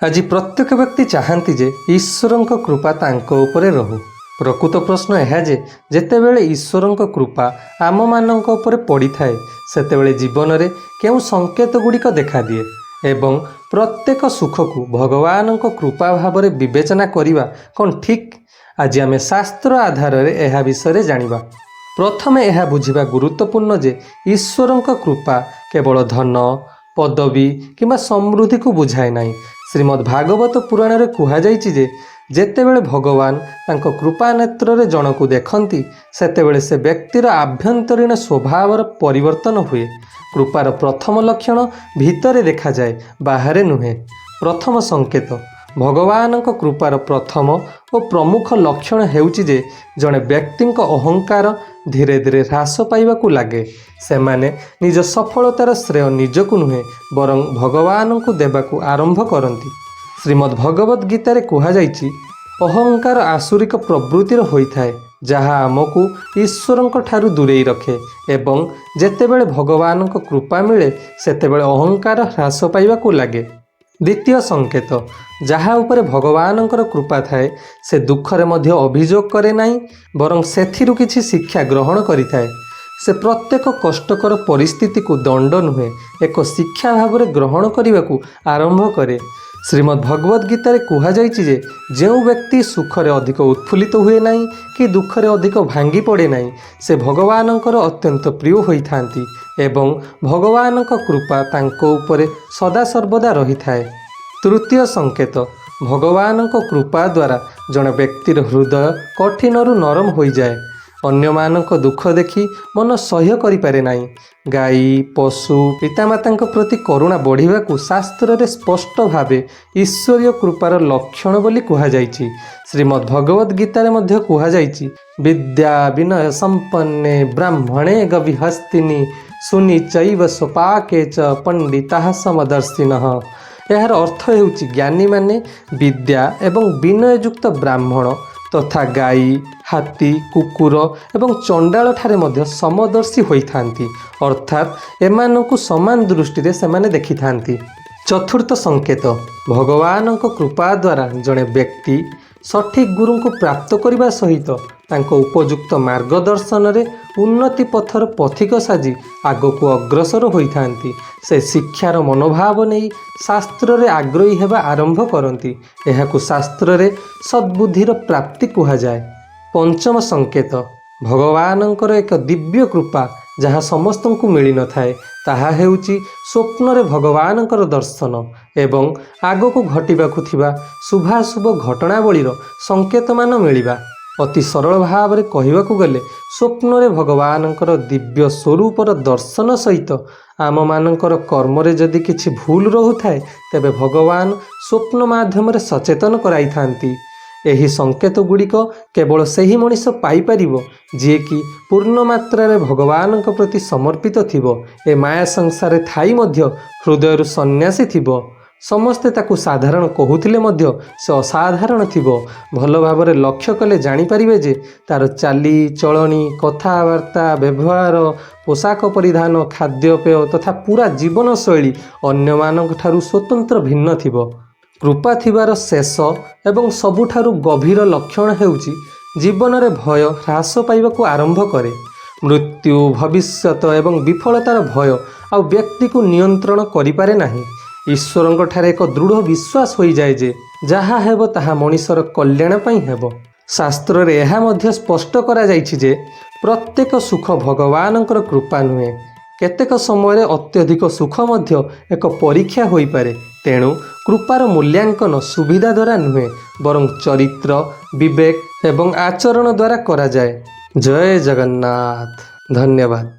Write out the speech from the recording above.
आज प्रत्येक व्यक्ति चाहती जे ईश्वर कृपा तांको उपरे रहू। प्रकृत प्रश्न यह जे जेतेबेले ईश्वर कृपा आम मानक उपरे पड़ी थाए सेतेबेले जीवन में केउं संकेत गुड़िक देखा दिए एवं प्रत्येक सुख को भगवान कृपा भाव में विवेचना करवा कौन ठीक। आज आम शास्त्र आधार यह विषय जानिबा। प्रथमे यह बुझिबा गुरुत्वपूर्ण जे ईश्वर कृपा केवल धन पदवी किंबा समृद्धि को बुझाए नहीं। श्रीमद् भागवत पुराण रे कुहा जाइछि जे जेतेबेले भगवान तांको कृपा नेत्र रे जनकु देखंती सेतेबेले से व्यक्तिर आभ्यंतरीण स्वभावर परिवर्तन हुए। कृपार प्रथम लक्षण भितरे देखा जाए, बाहरे नुहे। प्रथम संकेत भगवान कृपार प्रथम और प्रमुख लक्षण हेउछि जे जड़े व्यक्ति अहंकार धीरे धीरे ह्रास पाइबाकु लागे। सेमाने निज सफलतार श्रेय निजकु नुहे बरं भगवान को देबाकु आरंभ करती। श्रीमद् भगवत गीतारे कुहा जाइछि अहंकार आसुरिक प्रवृत्तिर होइथाए जहा आमको ईश्वरंक ठारु दूरेई रखे एवं जेतेबेले भगवान कृपा मिले सेतेबेले अहंकार ह्रास पाइबाकु लागे। द्वितीय संकेत जहा उपरे भगवान कृपा थाए से दुखरे मध्य अभियोग करे नहीं बरं सेथिरु किछि शिक्षा ग्रहण करिथाए। से प्रत्येक कष्टकर परिस्थिति को दंड नुहे एक शिक्षा भाव में ग्रहण करने को आरंभ करे। श्रीमद् भगवत गीतारे कुहा जाइछि जे जेउ व्यक्ति सुखरे अधिक उत्फुल्लित हुए नहीं कि दुखरे अधिक भांगी पड़े नहीं से भगवानंकर अत्यंत प्रिय होइथांती एवं भगवानक कृपा तांको उपरे सदा सर्वदा रही थाए। तृतीय संकेत भगवानक कृपा द्वारा जड़े व्यक्तिर हृदय कठिनरु नरम हो जाए। अन्य मानक दुख देखि मन सह्य करि पारे नाही। गाई पशु पितामाता प्रति करुणा बढ़िबा को शास्त्र रे स्पष्ट भावे ईश्वरीय कृपार लक्षण बोली कुहा जाइछि। श्रीमद् भगवत गीतारे मध्य कुहा जाइछि विद्या विनय संपन्ने ब्राह्मणे गविहस्तिनी सुनि चैव स्वपाके च पंडिताः समदर्शिनः। यार अर्थ हेउछि ज्ञानी माने विद्या एवं विनययुक्त ब्राह्मण तथा गाई हाथी कुकुर एवं चंडाल ठारे मध्य समदर्शी होइथांती अर्थात एमानकु समान दृष्टि से माने देखि थांती। चतुर्थ संकेत भगवान कृपा द्वारा जड़े व्यक्ति सठिक गुरु को प्राप्त करने सहित तांको उपयुक्त मार्गदर्शन रे उन्नति पथर पथिक साजी आग को अग्रसर होइथांती। से शिक्षार मनोभाव नहीं शास्त्र रे आग्रही हेबा आरंभ करती। एहाकु शास्त्र रे सद्बुद्धिर प्राप्ति कुहा जाए। पंचम संकेत भगवानंकर एक दिव्य कृपा जहाँ समस्त को मिल न थाए ताहा हेउची स्वप्न रे भगवानंकर दर्शन एवं आग को घटिबाकु थिबा शुभाशुभ घटनावलीर संकेत मान मिलिबा। अति सरल भाव में कहवाकू गले स्वप्न रे भगवानंकर दिव्य स्वरूपर दर्शन सहित आम मानकर कर्म रे जदि किछि भूल रहुथाए तेबे भगवान स्वप्न माध्यम रे सचेतन कराई थांती। एही संकेत गुड़िक केवल सही मनीष पाई परिबो जे कि पूर्ण मात्रा रे भगवान प्रति समर्पित थिबो। ए माया संसार थाई मध्य हृदय सन्यासी थिबो। समस्ते ताकू साधारण कहूथिले मध्य से असाधारण थिबो। भल भाव में लक्ष्य कले जानी परिबे जे तार चाली चलनी कथबार्ता व्यवहार पोशाक परिधान खाद्यपेय तथा पूरा जीवन शैली अन्य मानक ठारू स्वतंत्र भिन्न थिबो। कृपा थिबार शेष एवं सबुठारू गभीर लक्षण हेउची जीवन रे भय ह्रास पाइबाकू आरंभ करे। मृत्यु भविष्यत एवं विफलतार भय आ व्यक्ति को नियंत्रण करिपारे नाही। ईश्वरंक ठारे एक दृढ़ विश्वास हो जाए जे जहा हेबो ताहा मनीषर कल्याण पई हेबो। शास्त्र रे एहा मध्य स्पष्ट करा जाइछि जे प्रत्येक सुख भगवानंकर कृपा नुहे। केतेक समय अत्यधिक सुख मध्य एक परीक्षा होई पारे। तेणु कृपार मूल्यांकन सुविधा द्वारा नुहे बरं चरित्र विवेक एवं आचरण द्वारा करा जाए। जय जगन्नाथ। धन्यवाद।